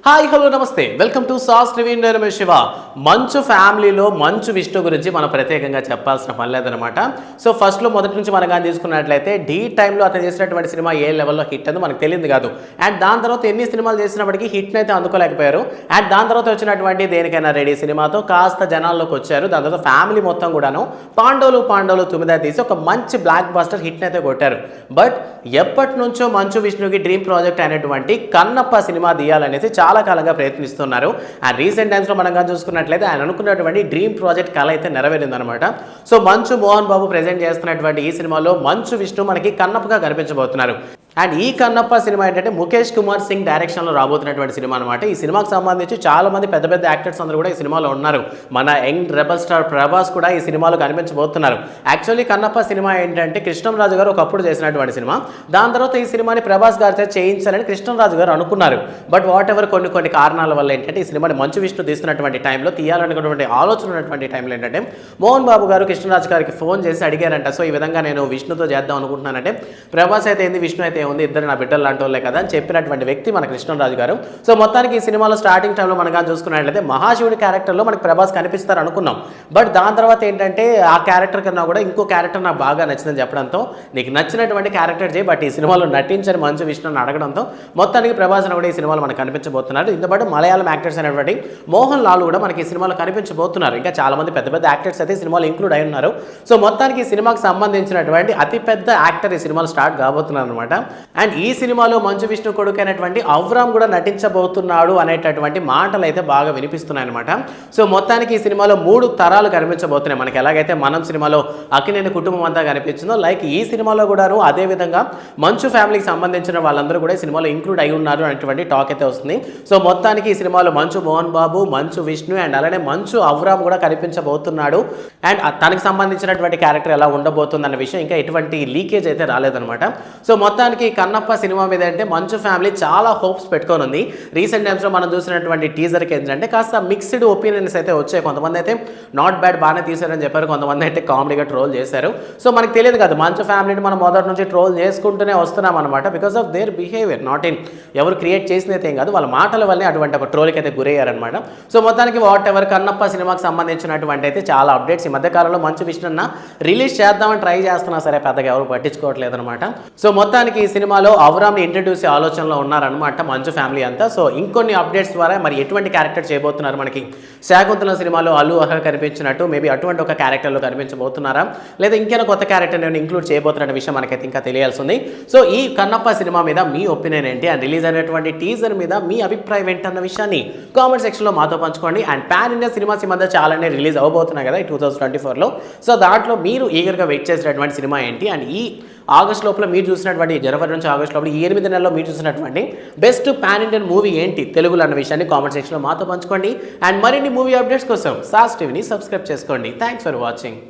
Hi hello నమస్తే welcome to sauce review. నేను శివ. మంచు ఫ్యామిలీలో మంచు విష్ణు గురించి మనం ప్రత్యేకంగా చెప్పాల్సిన పని లేదనమాట. సో ఫస్ట్లో మొదటి నుంచి మనం కానీ తీసుకున్నట్లయితే ఢీ టైంలో అతను చేసినటువంటి సినిమా ఏ లెవెల్లో హిట్ అని మనకు తెలియదు కాదు. అండ్ దాని తర్వాత ఎన్ని సినిమాలు చేసినప్పటికీ హిట్ని అయితే అందుకోలేకపోయారు. అండ్ దాని తర్వాత వచ్చినటువంటి దేనికైనా రెడీ సినిమాతో కాస్త జనాల్లోకి వచ్చారు. దాని తర్వాత ఫ్యామిలీ మొత్తం కూడాను పాండవులు తుమ్మిదా తీసి ఒక మంచి బ్లాక్ బస్టర్ హిట్ని అయితే కొట్టారు. బట్ ఎప్పటి నుంచో మంచు విష్ణుకి డ్రీమ్ ప్రాజెక్ట్ అనేటువంటి కన్నప్ప సినిమా తీయాలనేసి చాలా కాలంగా ప్రయత్నిస్తున్నారు. అండ్ రీసెంట్ టైమ్స్లో మనం కానీ చూసుకున్నట్లయితే ఆయన అనుకున్నటువంటి డ్రీమ్ ప్రాజెక్ట్ కళ అయితే నెరవేరిందనమాట. సో మంచు మోహన్ బాబు ప్రెజెంట్ చేస్తున్నటువంటి ఈ సినిమాలో మంచు విష్ణు మనకి కన్నప్పగా కనిపించబోతున్నారు. అండ్ ఈ కన్నప్ప సినిమా ఏంటంటే ముఖేష్ కుమార్ సింగ్ డైరెక్షన్లో రాబోతున్నటువంటి సినిమా అనమాట. ఈ సినిమాకి సంబంధించి చాలా మంది పెద్ద పెద్ద యాక్టర్స్ అందరూ కూడా ఈ సినిమాలో ఉన్నారు. మన యంగ్ రెబల్ స్టార్ ప్రభాస్ కూడా ఈ సినిమాలో కనిపించబోతున్నారు. యాక్చువల్లీ కన్నప్ప సినిమా ఏంటంటే కృష్ణంరాజు గారు ఒకప్పుడు చేసినటువంటి సినిమా. దాని తర్వాత ఈ సినిమాని ప్రభాస్ గారితో చేయించాలని కృష్ణంరాజు గారు అనుకున్నారు. బట్ వాట్ ఎవర్ కొన్ని కారణాల వల్ల ఏంటంటే ఈ సినిమాని మంచు విష్ణు తీస్తున్నటువంటి టైంలో తీయాలనుకున్నటువంటి ఆలోచన ఉన్నటువంటి టైంలో ఏంటంటే మోహన్ బాబు గారు కృష్ణరాజు గారికి ఫోన్ చేసి అడిగారంట. సో ఈ విధంగా నేను విష్ణుతో చేద్దాం అనుకుంటున్నానంటే ప్రభాస్ అయితే ఏంది, విష్ణు అయితే ఉంది, ఇద్దరు నా బిడ్డలు లాంటి వాళ్ళే కదా అని చెప్పినటువంటి వ్యక్తి మన కృష్ణరాజు గారు. సో మొత్తానికి ఈ సినిమాలో స్టార్టింగ్ టైంలో మనం చూసుకున్నట్లయితే మహాశివుడి క్యారెక్టర్లో మనకి ప్రభాస్ కనిపిస్తారు అనుకున్నాం. బట్ దాని తర్వాత ఏంటంటే ఆ క్యారెక్టర్ కన్నా కూడా ఇంకో క్యారెక్టర్ నాకు బాగా నచ్చిందని చెప్పడంతో నీకు నచ్చినటువంటి క్యారెక్టర్ చేయి, బట్ ఈ సినిమాలో నటించని మంచు విష్ణుని అడగడంతో మొత్తానికి ప్రభాస్ కూడా ఈ సినిమాలో మనకు కనిపించబోతున్నారు. ఇంతో పాటు మలయాళం యాక్టర్స్ అయినటువంటి మోహన్ లాల్ కూడా మనకి ఈ సినిమాలో కనిపించబోతున్నారు. ఇంకా చాలా మంది పెద్ద పెద్ద యాక్టర్స్ అయితే ఈ సినిమాలో ఇంక్లూడ్ అయి ఉన్నారు. సో మొత్తానికి ఈ సినిమాకి సంబంధించినటువంటి అతిపెద్ద యాక్టర్ ఈ సినిమాలో స్టార్ట్ కాబోతున్నారు అనమాట. అండ్ ఈ సినిమాలో మంచు విష్ణు కొడుకు అయినటువంటి అవ్రామ్ కూడా నటించబోతున్నాడు అనేటటువంటి మాటలు అయితే బాగా వినిపిస్తున్నాయి అనమాట. సో మొత్తానికి ఈ సినిమాలో 3 తరాలు కనిపించబోతున్నాయి. మనకి ఎలాగైతే మనం సినిమాలో అక్కినేని కుటుంబం అంతా కనిపించిందో లైక్ ఈ సినిమాలో కూడాను అదే విధంగా మంచు ఫ్యామిలీకి సంబంధించిన వాళ్ళందరూ కూడా ఈ సినిమాలో ఇంక్లూడ్ అయి ఉన్నారు అనేటువంటి టాక్ అయితే వస్తుంది. సో మొత్తానికి ఈ సినిమాలో మంచు మోహన్ బాబు, మంచు విష్ణు అండ్ అలానే మంచు అవ్రామ్ కూడా కనిపించబోతున్నాడు. అండ్ తనకి సంబంధించినటువంటి క్యారెక్టర్ ఎలా ఉండబోతుంది అన్న విషయం ఇంకా ఎటువంటి లీకేజ్ అయితే రాలేదనమాట. సో మొత్తానికి కన్నప్ప సినిమా మీద అంటే మంచు ఫ్యామిలీ చాలా హోప్స్ పెట్టుకొని ఉంది. రీసెంట్ టైమ్స్లో మనం చూసినటువంటి టీజర్కి ఏంటంటే కాస్త మిక్స్డ్ ఒపీనియన్స్ అయితే వచ్చాయి. కొంతమంది అయితే నాట్ బ్యాడ్, బాగానే తీశారని చెప్పారు, కొంతమంది అయితే కామెడీగా ట్రోల్ చేశారు. సో మనకు తెలియదు కదా, మంచు ఫ్యామిలీని మనం మొదటి నుంచి ట్రోల్ చేసుకుంటూనే వస్తున్నాం అనమాట. Because of their behaviour, not in ఎవరు క్రియేట్ చేసినైతే ఏం కాదు, వాళ్ళ మాటల వల్లే అటువంటి ఒక ట్రోల్కి అయితే గురయ్యారనమాట. సో మొత్తానికి వాట్ ఎవర్ కన్నప్ప సినిమాకి సంబంధించినటువంటి అయితే చాలా అప్డేట్స్ ఈ మధ్యకాలంలో మంచు విష్ణున్న రిలీజ్ చేద్దామని ట్రై చేస్తున్నా సరే పెద్దగా ఎవరు పట్టించుకోవట్లేదు అనమాట. సో మొత్తానికి ఈ సినిమాలో అవ్రామ్ని ఇంట్రడ్యూస్ ఆలోచనలో ఉన్నారనమాట మంచు ఫ్యామిలీ అంతా. సో ఇంకొన్ని అప్డేట్స్ ద్వారా మరి ఎటువంటి క్యారెక్టర్ చేయబోతున్నారు, మనకి శాకుంతలం సినిమాలో అల్లు అర్హ కనిపించినట్టు మేబీ అటువంటి ఒక క్యారెక్టర్లో కనిపించబోతున్నారా, లేదా ఇంకేనా కొత్త క్యారెక్టర్ నేను ఇంక్లూడ్ చేయబోతున్న విషయం మనకైతే ఇంకా తెలియాల్సి ఉంది. సో ఈ కన్నప్ప సినిమా మీద మీ ఒపీనియన్ ఏంటి, అండ్ రిలీజ్ అయినటువంటి టీజర్ మీద మీ అభిప్రాయం ఏంటన్న విషయాన్ని కామెంట్ సెక్షన్లో మాతో పంచుకోండి. అండ్ పాన్ ఇండియా సినిమాస్ ఈ మధ్య చాలానే రిలీజ్ అవబోతున్నాయి కదా ఈ 2024లో. సో దాంట్లో మీరు ఈగర్గా వెయిట్ చేసినటువంటి సినిమా ఏంటి, అండ్ ఈ ఆగస్ట్ లోపల మీరు చూసినటువంటి జనవరి నుంచి ఆగస్ట్ లోపల ఈ 8 నెలల్లో మీరు చూసినటువంటి బెస్ట్ పాన్ ఇండియన్ మూవీ ఏంటి తెలుగులో అన్న విషయాన్ని కామెంట్ సెక్షన్లో మాతో పంచుకోండి. అండ్ మరిన్ని మూవీ అప్డేట్స్ కోసం సాస్ టీవీని సబ్స్క్రైబ్ చేసుకోండి. Thanks for watching.